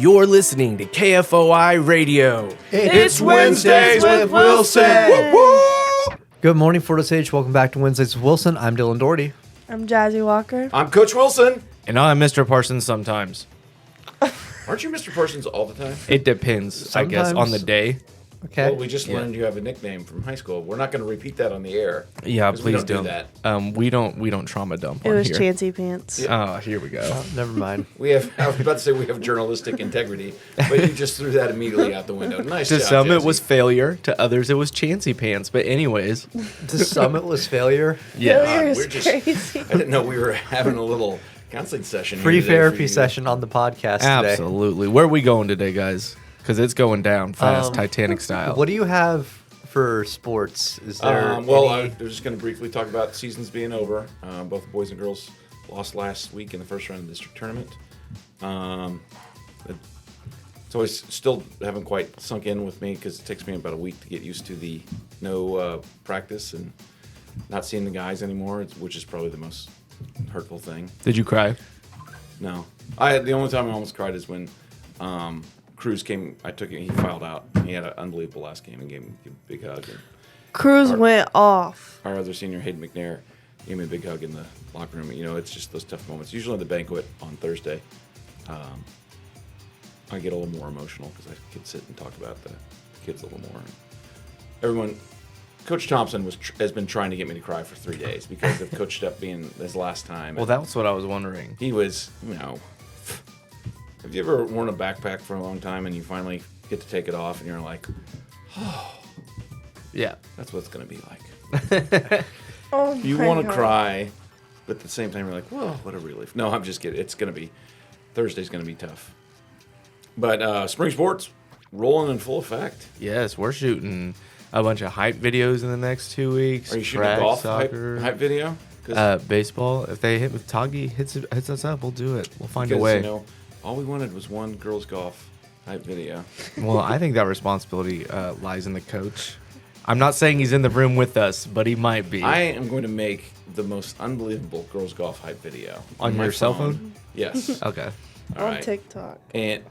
You're listening to KFOI Radio. It's Wednesdays with Wilson. Good morning, Florida Sage. Welcome back to Wednesdays with Wilson. I'm Dylan Doherty. I'm Jazzy Walker. I'm Coach Wilson. And I'm Mr. Parsons sometimes. Aren't you Mr. Parsons all the time? It depends, I guess, on the day. Okay. Well, we just learned you have a nickname from high school. We're not going to repeat that on the air. Yeah, 'cause we please don't don't. do that. We don't trauma dump It on was here. Chancy Pants. Oh, here we go. Never mind. We have. I was about to say we have journalistic integrity, but you just threw that immediately out the window. Nice To job, some, it Jesse. was failure. To others, it was Chancy Pants. But anyways, The summit was failure. yeah. Failure we're is just- crazy. I didn't know we were having a little counseling session. Free here today for therapy you. session on the podcast today. Absolutely. Where are we going today, guys? Because it's going down fast, Titanic style. What do you have for sports? Is there We're just going to briefly talk about seasons being over. Both boys and girls lost last week in the first round of the district tournament. It's always still haven't quite sunk in with me because it takes me about a week to get used to the no practice and not seeing the guys anymore, which is probably the most hurtful thing. Did you cry? No, the only time I almost cried is when Cruz came. I took it. He filed out. He had an unbelievable last game and gave me a big hug. And Cruz went off. our other senior, Hayden McNair, gave me a big hug in the locker room. You know, it's just those tough moments. Usually at the banquet on Thursday, I get a little more emotional because I can sit and talk about the kids a little more. Everyone, Coach Thompson has been trying to get me to cry for 3 days because of Coach Stepp being his last time. Well, that's what I was wondering. He was, have you ever worn a backpack for a long time and you finally get to take it off and you're like, Yeah. that's what it's going to be like. Oh You my want to God. cry, but at the same time you're like, whoa, what a relief. No, I'm just kidding. It's going to be, Thursday's going to be tough. But spring sports, rolling in full effect. Yes, we're shooting a bunch of hype videos in the next 2 weeks. Are you shooting Track, a golf hype soccer, video? 'Cause- baseball. If they hit with Toggy hits us up, we'll do it. We'll find a because, way. you know, all we wanted was one girls golf hype video. Well, I think that responsibility lies in the coach. I'm not saying he's in the room with us, but he might be. I am going to make the most unbelievable girls golf hype video On my your cell phone? Yes. Okay. All On right. TikTok. And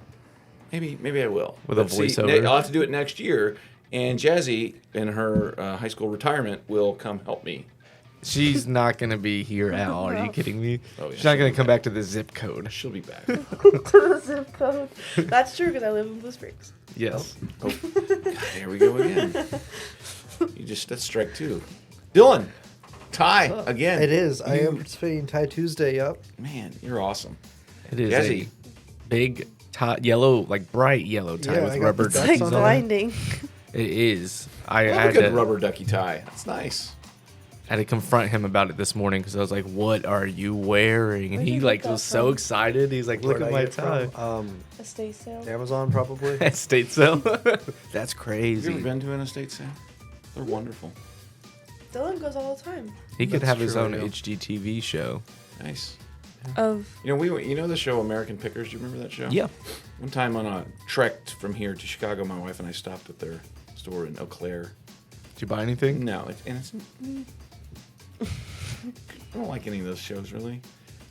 maybe I will. With a But see, voiceover? I'll have to do it next year. And Jazzy, in her high school retirement, will come help me. She's not going to be here at all. Are you kidding me? Oh, yeah, She's not she'll going be to come back to the zip code. She'll be back. Zip code. That's true because I live in Blue Springs. Yes. Oh, God, here we go again. That's strike two. Dylan, tie again. It is. I am participating in Tie Tuesday. Yep. Man, you're awesome. It is Jazzy. a big yellow, like bright yellow tie Yeah, with I got rubber the It's ducks like duckies on on it. blinding. It is. I I had have a good to, rubber ducky tie. That's nice. had to confront him about it this morning because I was like, "What are you wearing?" And Where he did you like get was that so from? excited. He's like, "Look Where'd at I my get it tie." from? Estate sale. Amazon probably. Estate sale. That's Have you crazy. ever been to an estate sale? They're wonderful. Dylan goes all the time. He could That's have his true, own yeah. HGTV show. Nice. Of You know, you know the show American Pickers? Do you remember that show? Yeah. One time on a trek from here to Chicago, my wife and I stopped at their store in Eau Claire. Did you buy anything? No, it's I don't like any of those shows really.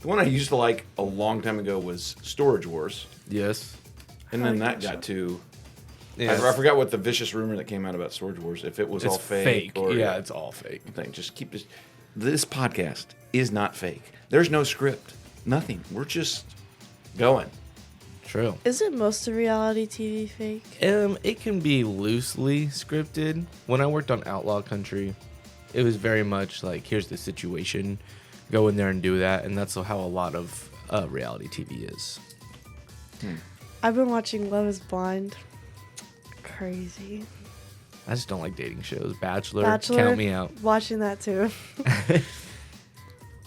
The one I used to like a long time ago was Storage Wars, Yes. and I then like that that got to. Yes. I forgot what the vicious rumor that came out about Storage Wars. If it was It's all fake, or yeah, it's all fake. thing. Just keep this. This podcast is not fake. There's no script. Nothing. We're just going. True. isn't most of reality TV fake? It can be loosely scripted. When I worked on Outlaw Country, it was very much like, here's the situation, go in there and do that, and that's how a lot of reality TV is. I've been watching Love Is Blind. Crazy. I just don't like dating shows. Bachelor, Bachelor. count me out. Watching that too.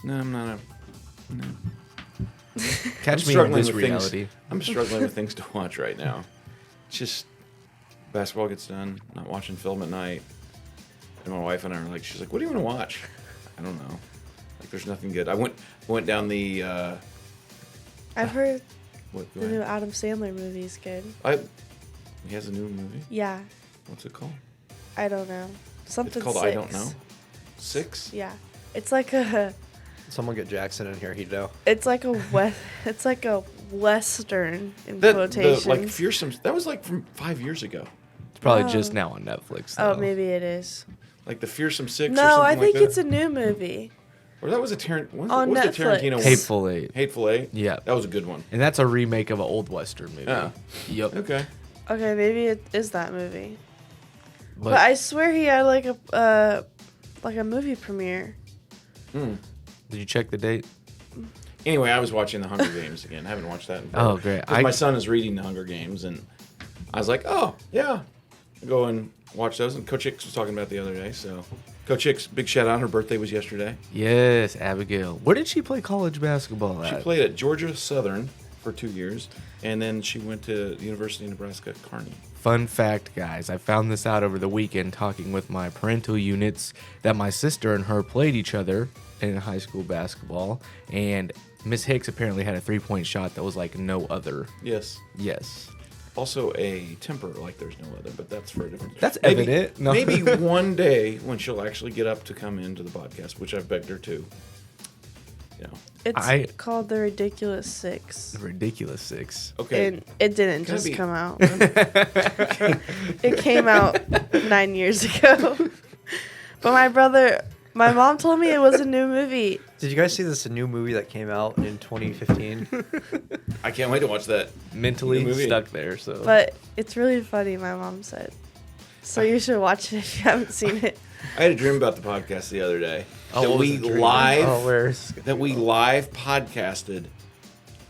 No, I'm not. Catch I'm me in struggling this with things. reality. I'm struggling with things to watch right now. It's just basketball gets done, not watching film at night, and my wife and I are like, she's like, "What do you want to watch?" I don't know. Like, there's nothing good. I went down the. I've heard What? Go the new ahead. Adam Sandler movie is good. He has a new movie. Yeah, What's it called? I don't know. Something It's called six. I Don't Know. 6. Yeah, it's like a Someone get Jackson in here. He'd know. it's like a Western in The quotations. like fearsome. That was like from 5 years ago. It's probably Oh. just now on Netflix. Oh, though. maybe it is. Like the Fearsome Six. or No, something I think like it's that. a new movie. Or that was a Tarantino. On What was the Netflix. Tarantino one? Hateful Eight. Hateful Eight. Yeah. That was a good one. And that's a remake of an old Western movie. Oh. Yep. Okay. Okay, maybe it is that movie. But, But I swear he had like a movie premiere. Hmm. did you check the date? Anyway, I was watching The Hunger Games again. I haven't watched that in Oh, great. 'cause my son is reading The Hunger Games, and I was like, oh, yeah. Go and watch those. And Coach Hicks was talking about it the other day. So, Coach Hicks, big shout out. Her birthday was yesterday. Yes, Abigail. Where did she play college basketball She at? played at Georgia Southern for 2 years, and then she went to the University of Nebraska Kearney. Fun fact, guys. I found this out over the weekend talking with my parental units that my sister and her played each other in high school basketball, and Miss Hicks apparently had a 3-point shot that was like no other. Yes. Yes. Also a temper like there's no other, but that's for a different. That's maybe, evident. No. Maybe one day when she'll actually get up to come into the podcast, which I've begged her to. You know. It's called The Ridiculous Six. Ridiculous 6. Okay. And it didn't Can I just be- come out. It came out 9 years ago. But my mom told me it was a new movie. Did you guys see this new movie that came out in 2015? I can't wait to watch that. Mentally The movie. stuck there, so. But it's really funny, my mom said. So you should watch it if you haven't seen it. I had a dream about the podcast the other day. Oh, that what was we the dream? live Oh, where's that we live podcasted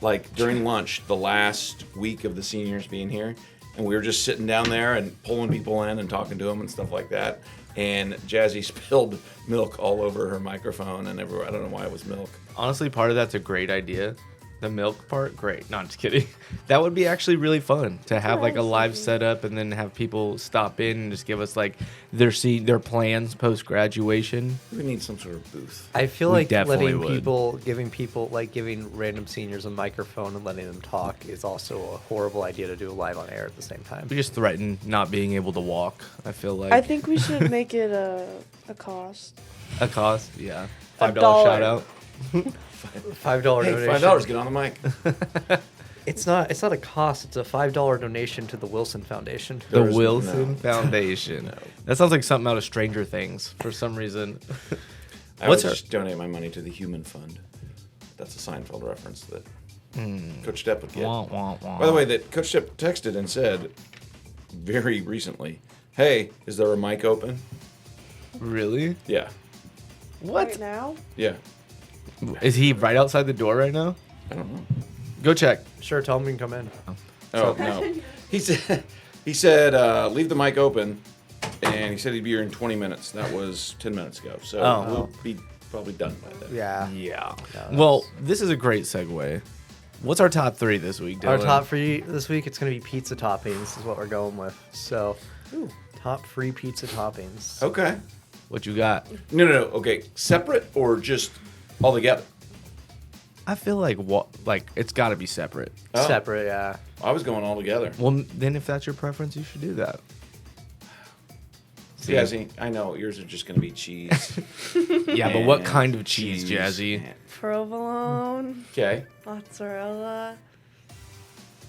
like during lunch the last week of the seniors being here, and we were just sitting down there and pulling people in and talking to them and stuff like that. And Jazzy spilled milk all over her microphone and everywhere. I don't know why it was milk. Honestly, part of that's a great idea. The milk part, great. No, I'm just kidding. That would be actually really fun to have like a live setup and then have people stop in and just give us like their plans post graduation. We need some sort of booth. I feel We like definitely letting would. giving random seniors a microphone and letting them talk is also a horrible idea to do live on air at the same time. We just threaten not being able to walk. I feel like I think we should make it a cost. a cost. Yeah, $5 $5 shout out. $5 donation. Hey, $5. Get on the mic. It's not a cost. It's a $5 donation to the Wilson Foundation. The There's- Wilson no. Foundation. No. That sounds like something out of Stranger Things for some reason. I What's would her- just donate my money to the Human Fund. That's a Seinfeld reference that Hmm. Coach Stepp would get. Wah, wah, wah. By the way, that Coach Stepp texted and said very recently, "Hey, is there a mic open?" Really? Yeah, What? Right now? yeah. Is he right outside the door right now? I don't know. Go check. Sure, tell them we can come in. Oh no, he said leave the mic open, and he said he'd be here in 20 minutes. That was 10 minutes ago, so Oh. we'll be probably done by then. Yeah. Yeah. No, Well, this is a great segue. What's our top 3 this week, Dylan? Our top free this week, it's going to be pizza toppings, is what we're going with. So, top free pizza toppings. Okay. What you got? No. Okay, separate or just all together? I feel like it's got to be separate. Oh. Separate, yeah. I was going all together. Well, then if that's your preference, you should do that. See? Jazzy, I know yours are just going to be cheese. Yeah, but what and kind of cheese, Jazzy? Provolone, Okay. mozzarella,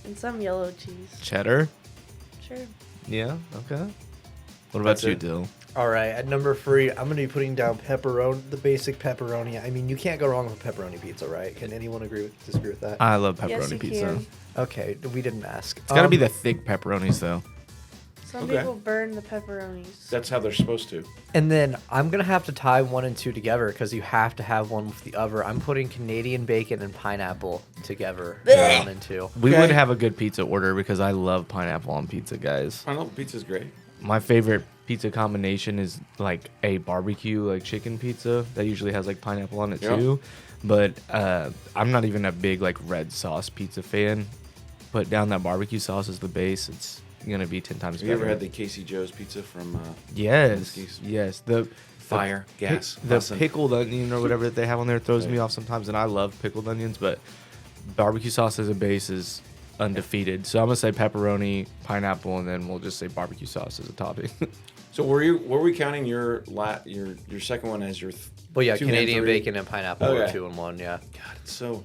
and some yellow cheese. Cheddar? Sure. Yeah. Okay. What about That's you, it. Dill? All right, at number 3, I'm going to be putting down pepperoni, the basic pepperoni. I mean, you can't go wrong with pepperoni pizza, right? Can anyone disagree with that? I love pepperoni Yes, you pizza. can. Okay, we didn't ask. It's got to be the thick pepperonis, though. Some Okay. people burn the pepperonis. That's how they're supposed to. And then I'm going to have to tie 1 and 2 together because you have to have one with the other. I'm putting Canadian bacon and pineapple together, 1 and 2. We Okay. would have a good pizza order because I love pineapple on pizza, guys. Pineapple pizza's great. My favorite pizza combination is like a barbecue, like chicken pizza that usually has like pineapple on it Yeah. too. But I'm not even a big like red sauce pizza fan. Put down that barbecue sauce as the base. It's gonna be 10 times Have better. you ever had the Casey Joe's pizza from Yes, Whiskey's? yes. The Fire, gas, the bussin'? pickled onion or whatever that they have on there throws me Right. off sometimes, and I love pickled onions. But barbecue sauce as a base is undefeated. So I'm gonna say pepperoni, pineapple, and then we'll just say barbecue sauce as a topping. So were we counting your second one as your Well, yeah, 2 and Canadian 3? bacon and pineapple are Okay. 2 and 1, yeah. God, it's so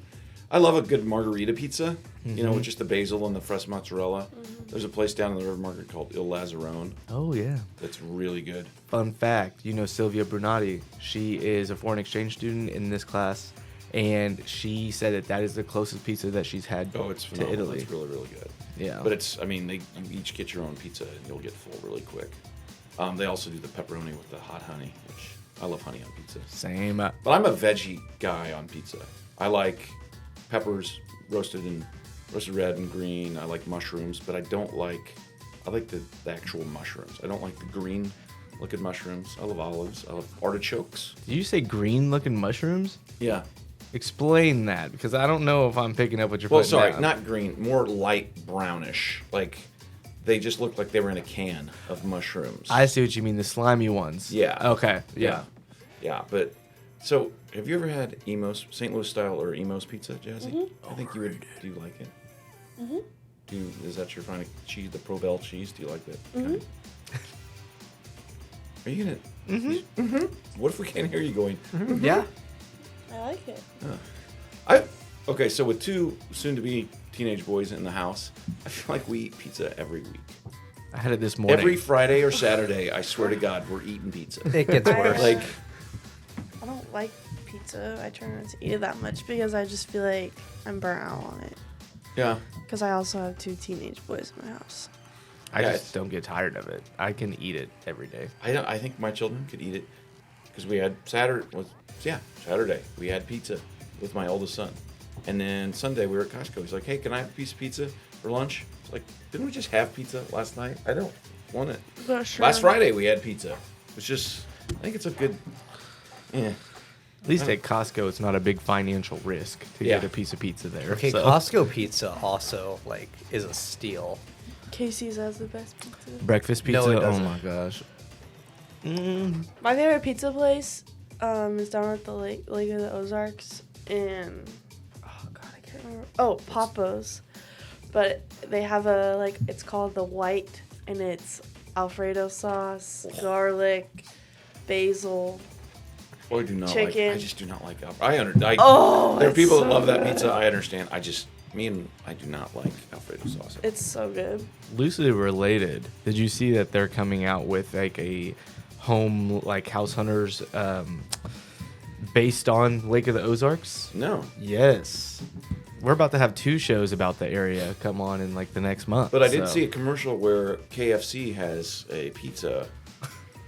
I love a good margarita pizza. You know, with just the basil and the fresh mozzarella. There's a place down in the River Market called Il Lazzarone Oh yeah. that's really good. Fun fact, you know Sylvia Brunati. She is a foreign exchange student in this class, and she said that is the closest pizza that she's had Oh, it's to phenomenal. Italy. It's really, really good. Yeah. But it's, I mean, you each get your own pizza and you'll get full really quick. They also do the pepperoni with the hot honey, which I love honey on pizza. Same. But I'm a veggie guy on pizza. I like peppers roasted red and green. I like mushrooms, but I like the actual mushrooms. I don't like the green looking mushrooms. I love olives. I love artichokes. Did you say green-looking mushrooms? Yeah. Explain that, because I don't know if I'm picking up what you're Well, putting sorry, down. not green, more light brownish. Like, they just look like they were in a can of mushrooms. I see what you mean, the slimy ones. Yeah. Okay. Yeah. Yeah, but so have you ever had Emos, St. Louis style or Emos pizza, Jazzy? I think you would. Do you like it? Is that your kind of cheese, the Provel cheese? Do you like that? Kind? Are you gonna? What if we can't hear you going? Yeah. I like it. Okay, so with two soon-to-be teenage boys in the house, I feel like we eat pizza every week. I had it this morning. Every Friday or Saturday, I swear to God, we're eating pizza. It gets worse. Like, I don't like pizza. I try not to eat it that much because I just feel like I'm burnt out on it. yeah. Because I also have 2 teenage boys in my house. I Yeah, just don't get tired of it. I can eat it every day. I think my children could eat it because we had Saturday we had pizza with my oldest son, and then Sunday we were at Costco. He's like, "Hey, can I have a piece of pizza for lunch?" It's like, didn't we just have pizza last night? I don't want it. But sure. Last Friday we had pizza. It's just, I think it's a good. Yeah. At least at Costco, it's not a big financial risk to Yeah. get a piece of pizza there. Okay, so. Costco pizza also like is a steal. Casey's has the best pizza. Breakfast pizza. it Oh doesn't. my gosh. My favorite pizza place is down at the Lake of the Ozarks, and oh god, I can't remember. Oh, Papa's, but they have it's called the White, and it's Alfredo sauce, garlic, basil. Boy, do not Chicken. like. I just do not like Alfredo. Oh, there are it's people that so love that good. pizza. I understand. I do not like Alfredo sauce. It's so good. Loosely related. Did you see that they're coming out with like a home like House Hunters based on Lake of the Ozarks? No. Yes. We're about to have 2 shows about the area come on in like the next month. But I did so- see a commercial where KFC has a pizza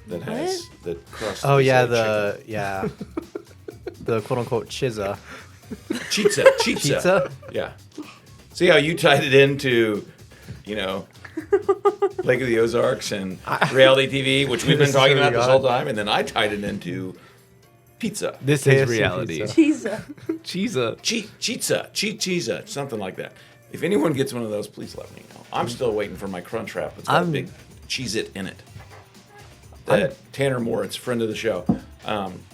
that has the crust. Oh is yeah, like the quote unquote chizza. chicken. Chizza. Pizza? Yeah. See how you tied it into, Lake of the Ozarks and reality TV, which we've been This is talking really about this whole odd. time, and then I tied it into pizza. This KFC is reality. pizza. Pizza. Cheesa, something like that. If anyone gets one of those, please let me know. I'm still waiting for my Crunch Wrap. It's got a I'm- big Cheez-It in it. That Tanner Moritz, friend of the show,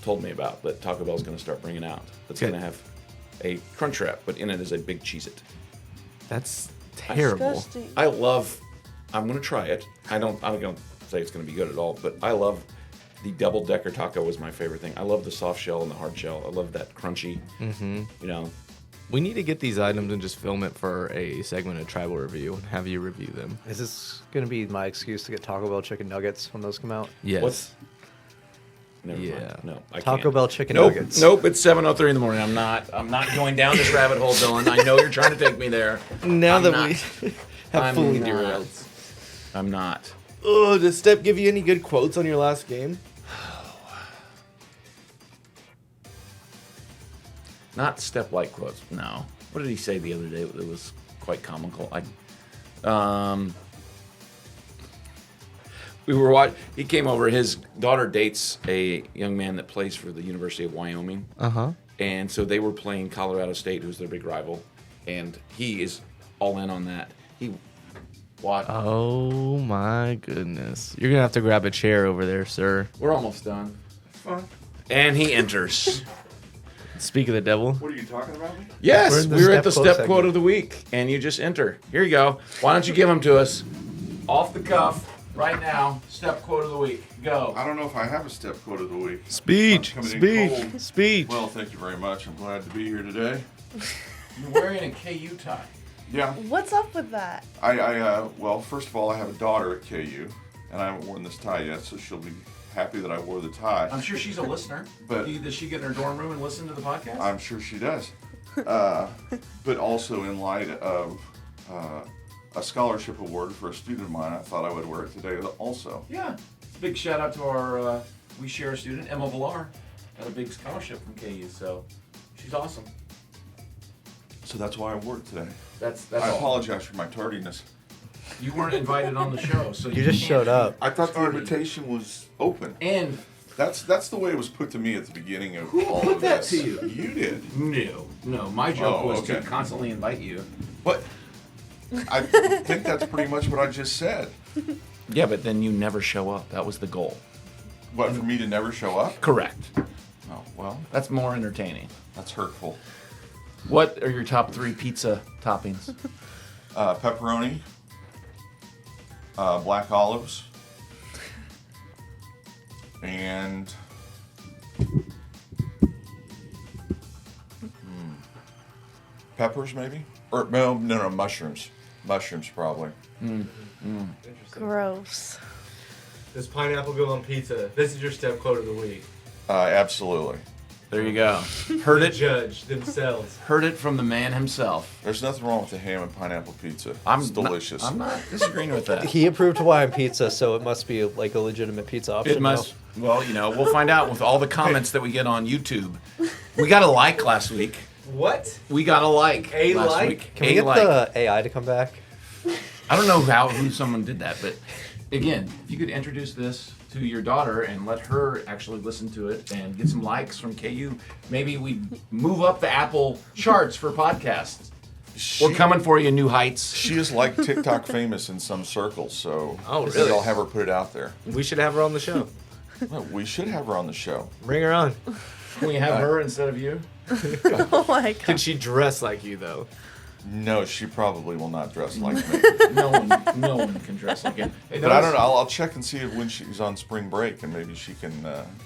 told me about that Taco Bell's going to start bringing out. That's Good. going to have a Crunch Wrap, but in it is a big Cheez-It. That's terrible. Disgusting. I'm going to try it. I'm not going to say it's going to be good at all, but I love the double decker taco was my favorite thing. I love the soft shell and the hard shell. I love that crunchy, We need to get these items and just film it for a segment of Tribal Review and have you review them. Is this gonna be my excuse to get Taco Bell chicken nuggets when those come out? Yes. What's Never Yeah. mind. No, I Taco can't. Bell chicken Nope, nuggets. Nope, it's 7:03 in the morning. I'm not going down this rabbit hole, Dylan. I know you're trying to take me there. Now I'm that not. we have I'm fully not. derailed. I'm not. Oh, did Step give you any good quotes on your last game? Not step-like quotes. No. What did he say the other day that was quite comical? He came over. His daughter dates a young man that plays for the University of Wyoming. Uh-huh. And so they were playing Colorado State, who's their big rival. And he is all in on that. Oh my goodness. You're gonna have to grab a chair over there, sir. We're almost done. And he enters. Speak of the devil. What are you talking about me? Yes, We're in the we were at step the quote step segment. quote of the week, and you just enter. Here you go. Why don't you give them to us? Off the cuff, right now. Step quote of the week. Go. I don't know if I have a step quote of the week. Speech. I'm coming in Speech. cold. Speech. Well, thank you very much. I'm glad to be here today. You're wearing a KU tie. Yeah. What's up with that? Well, first of all, I have a daughter at KU, and I haven't worn this tie yet, so she'll be happy that I wore the tie. I'm sure she's a listener. But- Does she get in her dorm room and listen to the podcast? I'm sure she does. But also in light of a scholarship award for a student of mine, I thought I would wear it today also. Yeah. Big shout out to our We Share student, Emma Villar. Got a big scholarship from KU, so she's awesome. So that's why I wore it today. That's I all. apologize for my tardiness. You weren't invited on the show, so You just can't showed be up. I thought the tardy. invitation was open. And That's the way it was put to me at the beginning of all put of that this. to you? You did. no, my joke Oh, was okay. to constantly invite you. But I think that's pretty much what I just said. Yeah, but then you never show up. That was the goal. What, for me to never show up? Correct. Oh, well, That's more entertaining. that's hurtful. What are your top 3 pizza toppings? Pepperoni, black olives, and peppers maybe? Or no, mushrooms. Mushrooms probably. Gross. Does pineapple go on pizza? This is your step quote of the week. Absolutely. There you go. Heard it. Judge themselves. Heard it from the man himself. There's nothing wrong with the ham and pineapple pizza. It's not- delicious. I'm not disagreeing with that. He approved Hawaiian pizza, so it must be like a legitimate pizza option. It must. Well, we'll find out with all the comments that we get on YouTube. We got a like last week. What? We got a like A last like? week. Can we A get like. the AI to come back? I don't know who someone did that, but again, if you could introduce this to your daughter and let her actually listen to it and get some likes from KU, maybe we move up the Apple charts for podcasts. We're coming for you, New Heights. She is like TikTok famous in some circles, so Oh, I think really? I'll have her put it out there. We should have her on the show. Well, we should have her on the show. Bring her on. Can we have her instead of you? Oh my Can god. she dress like you though? No, she probably will not dress like me. No one can dress like you. Hey, But I don't know. I'll check and see if when she's on spring break, and maybe she can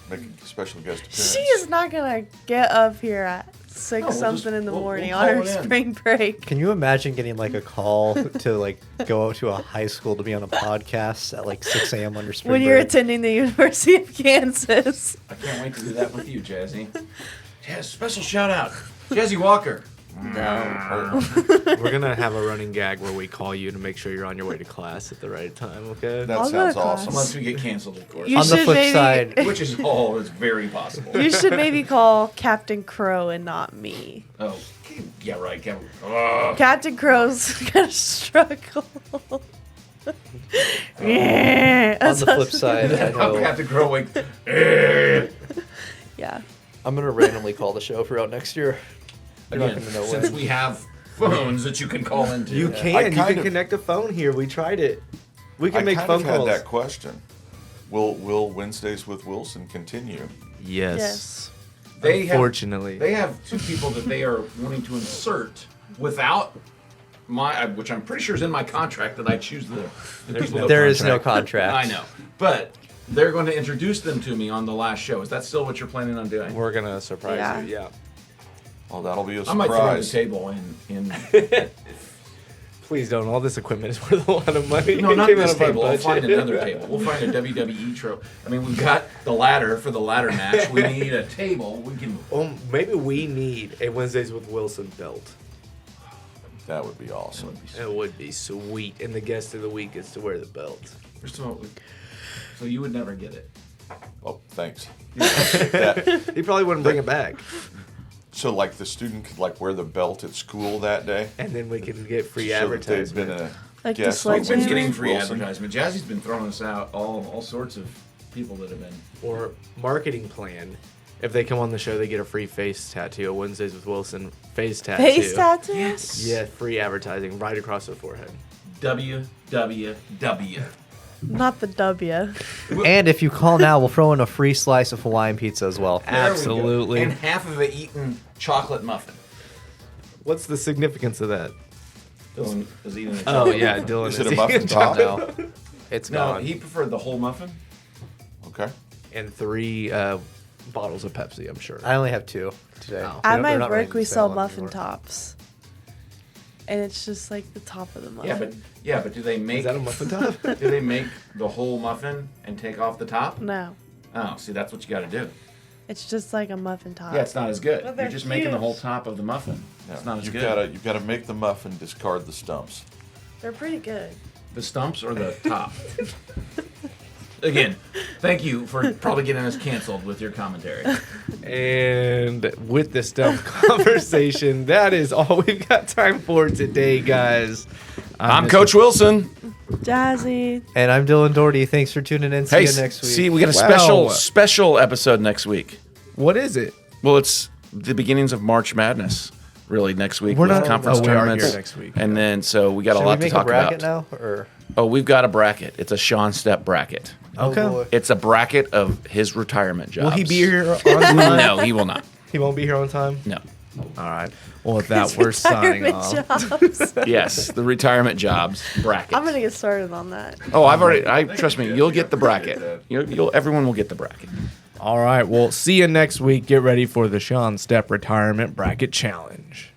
make a special guest appearance. She is not gonna get up here at 6 we'll something just- in the we'll morning call on her it in. spring break. Can you imagine getting like a call to like go out to a high school to be on a podcast at like 6 a.m. on your spring When you're break? attending the University of Kansas. I can't wait to do that with you, Jazzy. Jazz, special shout out, Jazzy Walker. We're gonna have a running gag where we call you to make sure you're on your way to class at the right time. Okay. That I'll go sounds to class. awesome. Unless we get canceled, of course. You On the should flip maybe- side, Which is always very possible. You should maybe call Captain Crow and not me. Oh, yeah, right. Ugh. Captain Crow's gonna struggle. Yeah. on the flip side, I How know Captain Crow wake. Yeah. I'm gonna randomly call the show throughout next year. You're not Again, gonna know since when. we have phones that you can call into. You I can. You kind can of- connect a phone here. We tried it. We can I make kind phone of had calls. that question. Will Wednesdays with Wilson continue? Yes. They have, Unfortunately. they have 2 people that they are wanting to insert without my, which I'm pretty sure is in my contract that I choose the people. that- There is no contract. I know, but they're going to introduce them to me on the last show. Is that still what you're planning on doing? We're gonna surprise Yeah. you. Yeah. Oh, that'll be a I might throw the surprise. table in Please don't. All this equipment is worth a lot of money. No, It not came this out of our table. We'll find budget. another table. We'll find a WWE trophy. I mean, we've got the ladder for the ladder match. We need a table. We can. Maybe we need a Wednesdays with Wilson belt. That would be awesome. It would be sweet, and the guest of the week gets to wear the belt. First of all, so you would never get it. Oh, thanks. That- He probably wouldn't bring it back, so, like, the student could like wear the belt at school that day. and then we can get free so that they've advertisement. been a Like the guest on We've been Sledgehammer? getting Wednesdays free with Wilson. advertisement. Jazzy's been throwing us out all sorts of people that have been. Or marketing plan. If they come on the show, they get a free face tattoo. A Wednesdays with Wilson face tattoo. Face tattoo? Yeah, free advertising right across the forehead. WWW. Not the W. And if you call now, we'll throw in a free slice of Hawaiian pizza as well. There we go. Absolutely. And half of it eaten chocolate muffin. What's the significance of that? Dylan is eating a Oh chocolate yeah, muffin. Dylan Is it is a muffin eating top? chocolate. No, it's No, gone. he preferred the whole muffin. Okay. And 3 bottles of Pepsi, I'm sure. I only have 2 today. Oh. They're At my not work, running we the sell sale muffin anymore. tops. and it's just like the top of the muffin. but do they make Is that a muffin top? do they make the whole muffin and take off the top? No, Oh, see, that's what you got to do. it's just like a muffin top. Yeah, it's not as good. But they're You're just making the huge. whole top of the muffin. It's not as you've good. You've got to make the muffin, discard the stumps. They're pretty good. The stumps or the top? Again, thank you for probably getting us canceled with your commentary. And with the stump conversation, that is all we've got time for today, guys. I'm Mr. Coach Wilson. Jazzy. And I'm Dylan Doherty. Thanks for tuning in. See Hey, you next week. see, we got a Wow. special episode next week. What is it? Well, it's the beginnings of March Madness, really, next week. We're with not- conference oh, we are tournaments. here next week. And then, so we got Should a lot we to make talk a bracket about. now? Or Oh, we've got a bracket. It's a Sean Step bracket. Okay. Oh, boy. It's a bracket of his retirement jobs. Will he be here on time? No, he will not. He won't be here on time? No. All right. Well, with that, we're signing Retirement off. jobs. Yes, the retirement jobs bracket. I'm gonna get started on that. Oh, trust me. You'll get the bracket. Everyone will get the bracket. All right. Well, see you next week. Get ready for the Sean Step Retirement Bracket Challenge.